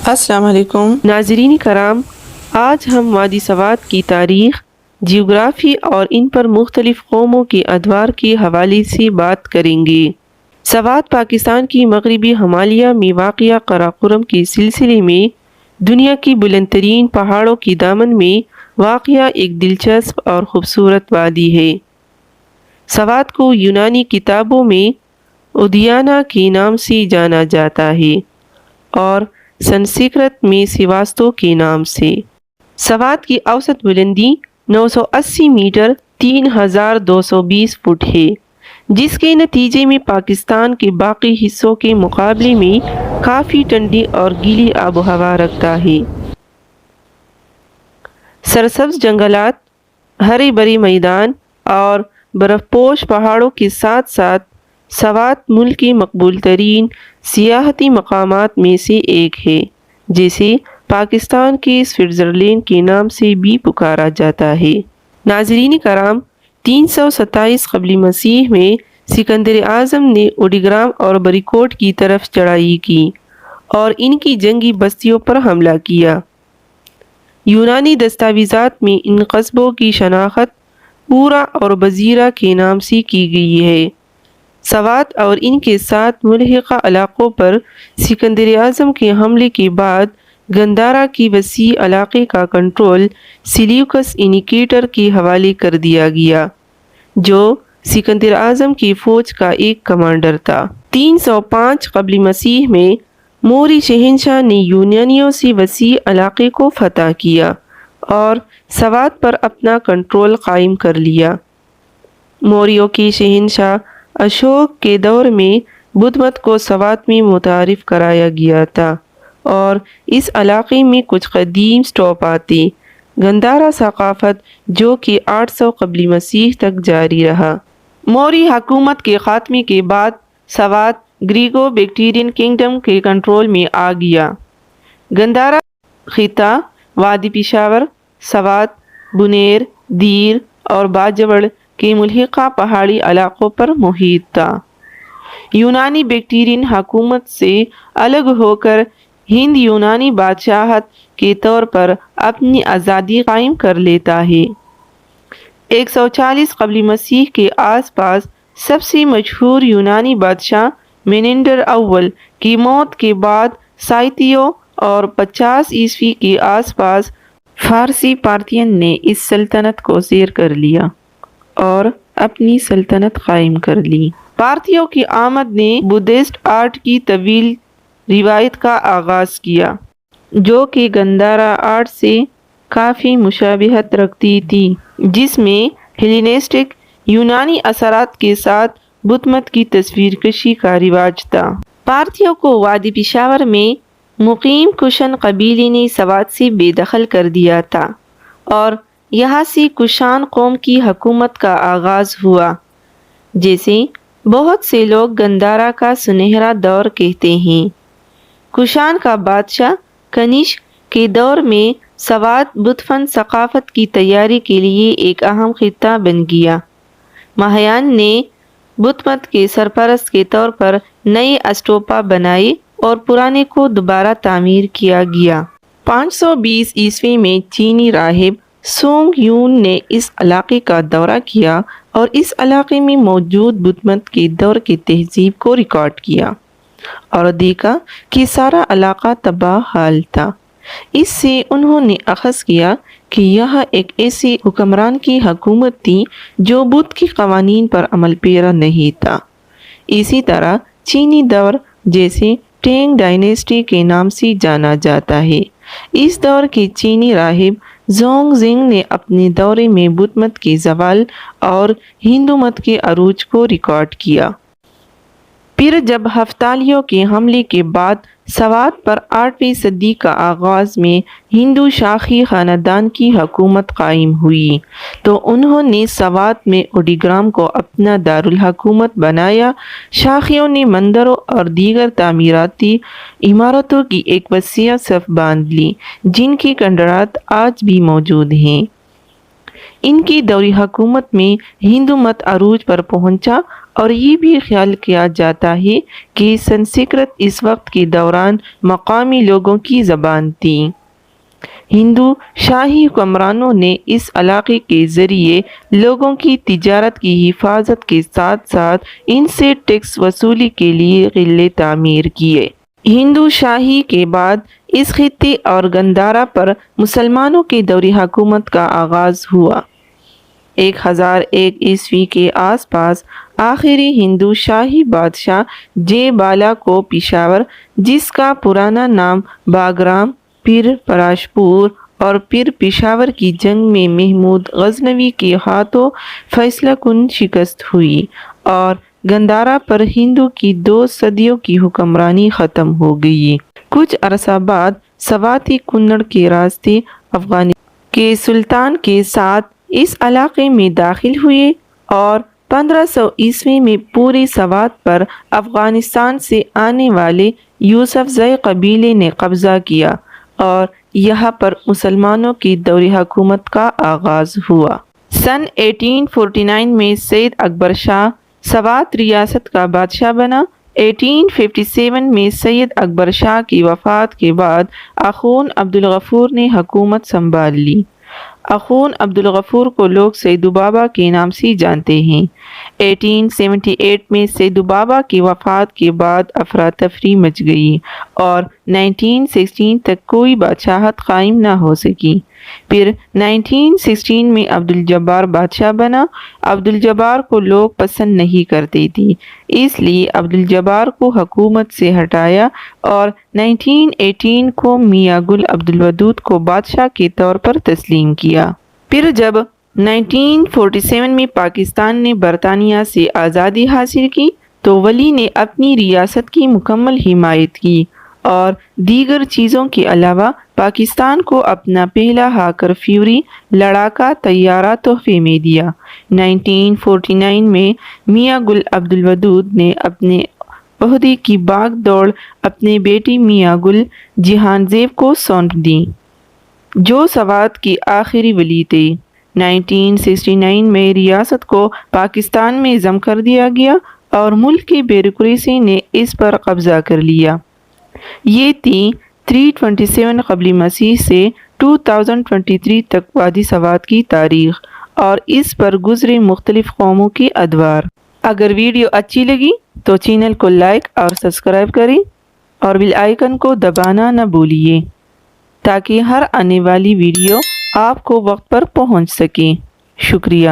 السلام علیکم ناظرین کرام، آج ہم وادی سوات کی تاریخ، جیوگرافی اور ان پر مختلف قوموں کے ادوار کے حوالے سے بات کریں گے۔ سوات پاکستان کی مغربی ہمالیہ میں واقع قراقرم کے سلسلے میں دنیا کی بلند ترین پہاڑوں کے دامن میں واقع ایک دلچسپ اور خوبصورت وادی ہے۔ سوات کو یونانی کتابوں میں اودیانہ کے نام سے جانا جاتا ہے اور سنسکرت میں سواستو کے نام سے۔ سوات کی اوسط بلندی 980 میٹر 3220 فٹ ہے، جس کے نتیجے میں پاکستان کے باقی حصوں کے مقابلے میں کافی ٹھنڈی اور گیلی آب و ہوا رکھتا ہے۔ سرسبز جنگلات، ہرے بھرے میدان اور برف پوش پہاڑوں کے ساتھ ساتھ سوات ملک کے مقبول ترین سیاحتی مقامات میں سے ایک ہے، جسے پاکستان کے سوئٹزرلینڈ کے نام سے بھی پکارا جاتا ہے۔ ناظرین کرام، 327 قبل مسیح میں سکندر اعظم نے اوڈیگرام اور بریکوٹ کی طرف چڑھائی کی اور ان کی جنگی بستیوں پر حملہ کیا۔ یونانی دستاویزات میں ان قصبوں کی شناخت پورا اور بزیرہ کے نام سے کی گئی ہے۔ سوات اور ان کے ساتھ ملحقہ علاقوں پر سکندر اعظم کے حملے کے بعد گندھارا کی وسیع علاقے کا کنٹرول سیلیوکس انیکیٹر کے حوالے کر دیا گیا، جو سکندر اعظم کی فوج کا ایک کمانڈر تھا۔ 305 قبل مسیح میں موری شہنشاہ نے یونانیوں سے وسیع علاقے کو فتح کیا اور سوات پر اپنا کنٹرول قائم کر لیا۔ موریوں کے شہنشاہ اشوک کے دور میں بدھ مت کو سوات میں متعارف کرایا گیا تھا اور اس علاقے میں کچھ قدیم اسٹوپاتے گندھارا ثقافت جو کہ 800 قبل مسیح تک جاری رہا۔ موری حکومت کے خاتمے کے بعد سوات گریگو بیکٹیرین کنگڈم کے کنٹرول میں آ گیا۔ گندھارا خطہ وادی پشاور، سوات، بنیر، دیر اور باجوڑ کے ملحقہ پہاڑی علاقوں پر محیط تھا۔ یونانی بیکٹیرین حکومت سے الگ ہو کر ہند یونانی بادشاہت کے طور پر اپنی آزادی قائم کر لیتا ہے۔ 140 قبل مسیح کے آس پاس سب سے مشہور یونانی بادشاہ میننڈر اول کی موت کے بعد سائتیوں اور 50 عیسوی کے آس پاس فارسی پارتھین نے اس سلطنت کو زیر کر لیا اور اپنی سلطنت قائم کر لی۔ پارتھیوں کی آمد نے بدھسٹ آرٹ کی طویل روایت کا آغاز کیا، جو کہ گندھارا آرٹ سے کافی مشابہت رکھتی تھی، جس میں ہیلینسٹک یونانی اثرات کے ساتھ بدھ مت کی تصویر کشی کا رواج تھا۔ پارتھیوں کو وادی پشاور میں مقیم کشان قبیلے نے سوات سے بے دخل کر دیا تھا اور یہاں سے کشان قوم کی حکومت کا آغاز ہوا، جسے بہت سے لوگ گندھارا کا سنہرا دور کہتے ہیں۔ کشان کا بادشاہ کنشک کے دور میں سوات بدھ فن ثقافت کی تیاری کے لیے ایک اہم خطہ بن گیا۔ مہایان نے بدھ مت کے سرپرست کے طور پر نئے اسٹوپا بنائے اور پرانے کو دوبارہ تعمیر کیا گیا۔ 520 عیسوی میں چینی راہب سونگ یون نے اس علاقے کا دورہ کیا اور اس علاقے میں موجود بدھ مت کے دور کی تہذیب کو ریکارڈ کیا اور دیکھا کہ سارا علاقہ تباہ حال تھا۔ اس سے انہوں نے اخذ کیا کہ یہ ایک ایسے حکمران کی حکومت تھی جو بدھ کے قوانین پر عمل پیرا نہیں تھا۔ اسی طرح چینی دور، جیسے ٹینگ ڈائنیسٹی کے نام سے جانا جاتا ہے، اس دور کے چینی راہب زونگ زنگ نے اپنے دورے میں بدھ مت کے زوال اور ہندو مت کے عروج کو ریکارڈ کیا۔ پھر جب ہفتالیوں کے حملے کے بعد سوات پر 8ویں صدی کا آغاز میں ہندو شاہی خاندان کی حکومت قائم ہوئی تو انہوں نے سوات میں اوڈیگرام کو اپنا دارالحکومت بنایا۔ شاہیوں نے مندروں اور دیگر تعمیراتی عمارتوں کی ایک وسیع صف باندھ لی، جن کی کھنڈرات آج بھی موجود ہیں۔ ان کی دوری حکومت میں ہندو مت عروج پر پہنچا اور یہ بھی خیال کیا جاتا ہے کہ سنسکرت اس وقت کے دوران مقامی لوگوں کی زبان تھی۔ ہندو شاہی حکمرانوں نے اس علاقے کے ذریعے لوگوں کی تجارت کی حفاظت کے ساتھ ساتھ ان سے ٹیکس وصولی کے لیے قلعے تعمیر کیے۔ ہندو شاہی کے بعد اس خطے اور گندھارا پر مسلمانوں کے دور حکومت کا آغاز ہوا۔ 1001 عیسوی کے آس پاس آخری ہندو شاہی بادشاہ جے بالا کو پشاور، جس کا پرانا نام باگرام، پھر پراشپور اور پھر پشاور کی جنگ میں محمود غزنوی کے ہاتھوں فیصلہ کن شکست ہوئی اور گندھارا پر ہندو کی 2 صدیوں کی حکمرانی ختم ہو گئی۔ کچھ عرصہ بعد سواتی کنڑ کے راستے افغانستان کے سلطان کے ساتھ اس علاقے میں داخل ہوئے اور 1500 عیسوی میں پوری سوات پر افغانستان سے آنے والے یوسف زئی قبیلے نے قبضہ کیا اور یہاں پر مسلمانوں کی دور حکومت کا آغاز ہوا۔ سن 1849 میں سید اکبر شاہ سوات ریاست کا بادشاہ بنا۔ 1857 میں سید اکبر شاہ کی وفات کے بعد اخون عبدالغفور نے حکومت سنبھال لی۔ اخون عبدالغفور کو لوگ سیدو بابا کے نام سے جانتے ہیں۔ 1878 میں سیدو بابا کی وفات کے بعد افراتفری مچ گئی اور 1916 تک کوئی بادشاہت قائم نہ ہو سکی۔ پھر 1916 میں عبدالجبار بادشاہ بنا۔ عبدالجبار کو لوگ پسند نہیں کرتے تھے، اس لیے عبدالجبار کو حکومت سے ہٹایا اور 1918 کو میاں گل عبدالودود کو بادشاہ کے طور پر تسلیم کیا۔ پھر جب 1947 میں پاکستان نے برطانیہ سے آزادی حاصل کی تو ولی نے اپنی ریاست کی مکمل حمایت کی اور دیگر چیزوں کے علاوہ پاکستان کو اپنا پہلا ہاکر فیوری لڑاکا طیارہ تحفے میں دیا۔ 1949 میں میاں گل عبدالودود نے اپنے عہدے کی باغ دوڑ اپنے بیٹے میاں گل جہان زیب کو سونپ دی، جو سوات کے آخری ولی تھے۔ 1969 میں ریاست کو پاکستان میں ضم کر دیا گیا اور ملک کی بیوروکریسی نے اس پر قبضہ کر لیا۔ یہ تھی 327 قبل مسیح سے 2023 تک وادی سوات کی تاریخ اور اس پر گزرے مختلف قوموں کے ادوار۔ اگر ویڈیو اچھی لگی تو چینل کو لائک اور سبسکرائب کریں اور بیل آئیکن کو دبانا نہ بھولیے تاکہ ہر آنے والی ویڈیو آپ کو وقت پر پہنچ سکے۔ شکریہ۔